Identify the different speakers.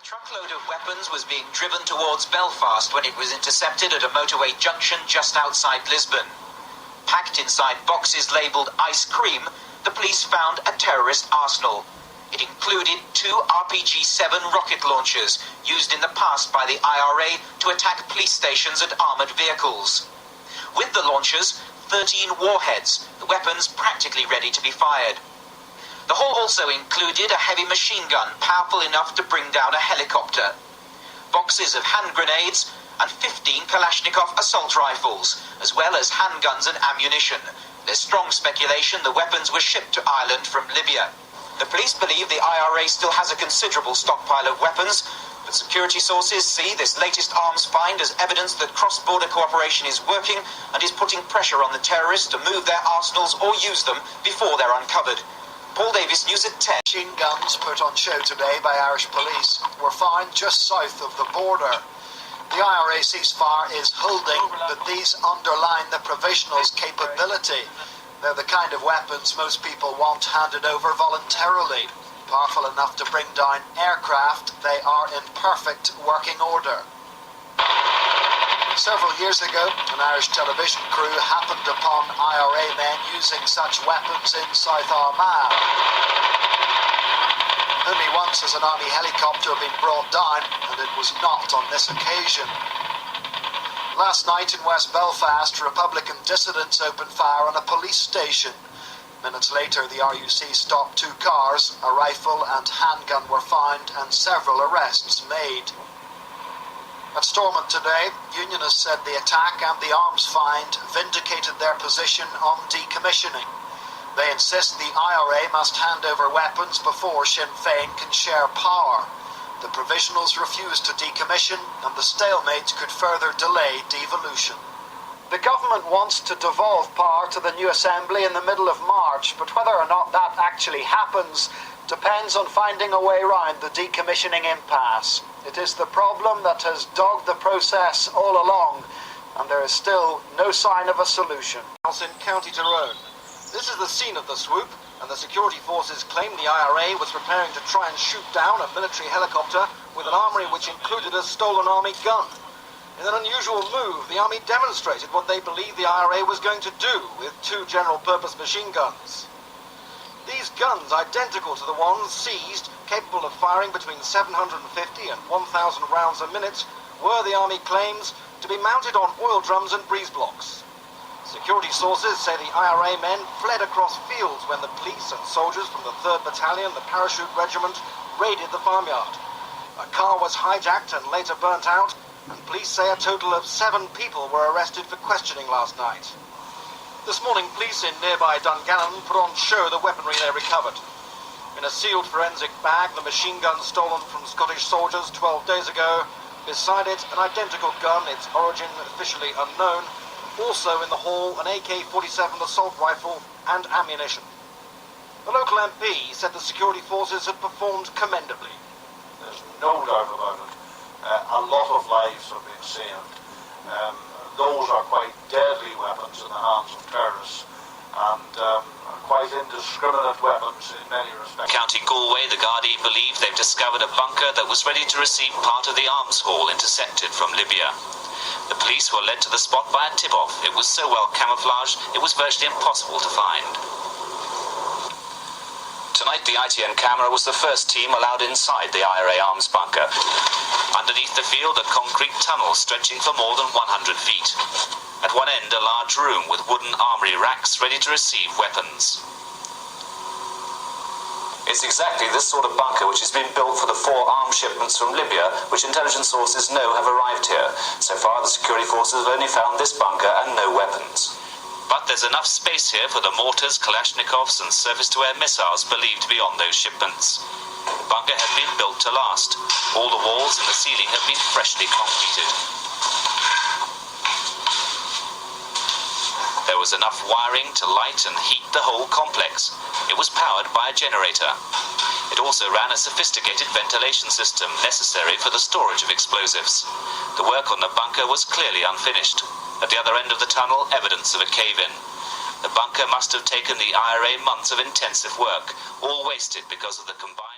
Speaker 1: truckload of weapons was being driven towards Belfast when it was intercepted at a motorway junction just outside Lisbon. Packed inside boxes labelled ice cream, the police found a terrorist arsenal. It included 2 RPG-7 rocket launchers used in the past by the I.R.A. to attack police stations and armoured vehicles. With the launchers, 13 warheads, the weapons practically ready to be fired. The haul also included a heavy machine gun powerful enough to bring down a helicopter, boxes of hand grenades and 15 Kalashnikov assault rifles, as well as handguns and ammunition. There's strong speculation the weapons were shipped to Ireland from Libya. The police believe the I.R.A. still has a considerable stockpile of weapons, but security sources see this latest arms find as evidence that cross-border cooperation is working and is putting pressure on the terrorists to move their arsenals or use them before they're uncovered. Paul Davis, News at 10.
Speaker 2: Machine guns put on show today by Irish police were found just south of the border. The I.R.A. ceasefire is holding, but these underline the provisional's capability. They're the kind of weapons most people want handed over voluntarily. Powerful enough to bring down aircraft, they are in perfect working order. Several years ago, an Irish television crew happened upon I.R.A. men using such weapons in South Armagh. Only once has an army helicopter been brought down, and it was not on this occasion. Last night in West Belfast, Republican dissidents opened fire on a police station. Minutes later, the R.U.C. stopped 2 cars, a rifle and handgun were found, and several arrests made. At Stormont today, Unionists said the attack and the arms find vindicated their position on decommissioning. They insist the I.R.A. must hand over weapons before Sinn Féin can share power. The provisionals refuse to decommission, and the stalemate could further delay devolution. The government wants to devolve power to the new Assembly in the middle of March, but whether or not that actually happens depends on finding a way around the decommissioning impasse. It is the problem that has dogged the process all along, and there is still no sign of a solution.
Speaker 3: In County Tyrone. This is the scene of the swoop, and the security forces claim the I.R.A. was preparing to try and shoot down a military helicopter with an armoury which included a stolen army gun. In an unusual move, the army demonstrated what they believed the I.R.A. was going to do with 2 general-purpose machine guns. These guns, identical to the ones seized, capable of firing between 750 and 1,000 rounds a minute, were, the army claims, to be mounted on oil drums and breeze blocks. Security sources say the I.R.A. men fled across fields when the police and soldiers from the 3rd Battalion, the Parachute Regiment, raided the farmyard. A car was hijacked and later burnt out, and police say a total of 7 people were arrested for questioning last night. This morning, police in nearby Dungannon put on show the weaponry they recovered. In a sealed forensic bag, the machine gun stolen from Scottish soldiers 12 days ago. Beside it, an identical gun, its origin officially unknown. Also in the haul, an AK-47 assault rifle and ammunition. The local MP said the security forces had performed commendably.
Speaker 4: There's no doubt about it. A lot of lives have been saved. Those are quite deadly weapons in the hands of terrorists, and quite indiscriminate weapons in many respects.
Speaker 1: County Galway, the Garda believe they've discovered a bunker that was ready to receive part of the arms haul intercepted from Libya. The police were led to the spot by a tip-off. It was so well camouflaged, it was virtually impossible to find. Tonight, the ITN camera was the first team allowed inside the I.R.A. arms bunker. Underneath the field, a concrete tunnel stretching for more than 100 feet. At one end, a large room with wooden armoury racks ready to receive weapons. It's exactly this sort of bunker which has been built for the 4 arms shipments from Libya, which intelligence sources know have arrived here. So far, the security forces have only found this bunker and no weapons. But there's enough space here for the mortars, Kalashnikovs and surface-to-air missiles believed to be on those shipments. The bunker had been built to last. All the walls and the ceiling have been freshly concreted. There was enough wiring to light and heat the whole complex. It was powered by a generator. It also ran a sophisticated ventilation system necessary for the storage of explosives. The work on the bunker was clearly unfinished. At the other end of the tunnel, evidence of a cave-in. The bunker must have taken the I.R.A. months of intensive work, all wasted because of the combined